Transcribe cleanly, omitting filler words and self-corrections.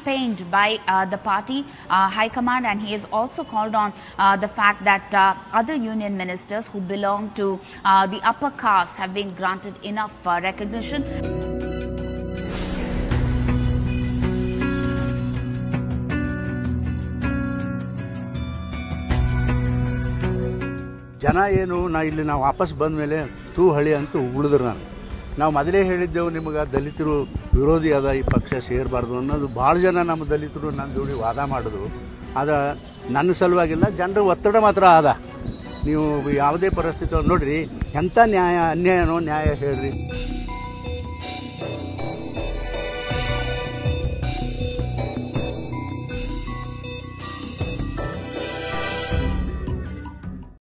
campaigned by the party high command, and he has also called on the fact that other union ministers who belong to the upper caste have been granted enough recognition. ಜನ ಏನು ಇಲ್ಲಿ ನಾವು ವಾಪಸ್ ಬಂದ ಮೇಲೆ ತೂ ಹಳಿ ಅಂತೂ ಉಳಿದ್ರು ನಾವು ಮೊದಲೇ ಹೇಳಿದ್ದೆವು ನಿಮಗೆ ದಲಿತರು ವಿರೋಧಿ ಅದ ಈ ಪಕ್ಷ ಸೇರಬಾರ್ದು ಅನ್ನೋದು ಭಾಳ ಜನ ನಮ್ಮ ದಲಿತರು ನನ್ನ ಜೋಡಿ ವಾದ ಮಾಡಿದ್ರು. ಆದರೆ ನನ್ನ ಸಲುವಾಗಿಲ್ಲ, ಜನರ ಒತ್ತಡ ಮಾತ್ರ ಆದ. ನೀವು ಯಾವುದೇ ಪರಿಸ್ಥಿತಿ ನೋಡ್ರಿ, ಎಂಥ ನ್ಯಾಯ ಅನ್ಯಾಯನೋ ನ್ಯಾಯ ಹೇಳ್ರಿ.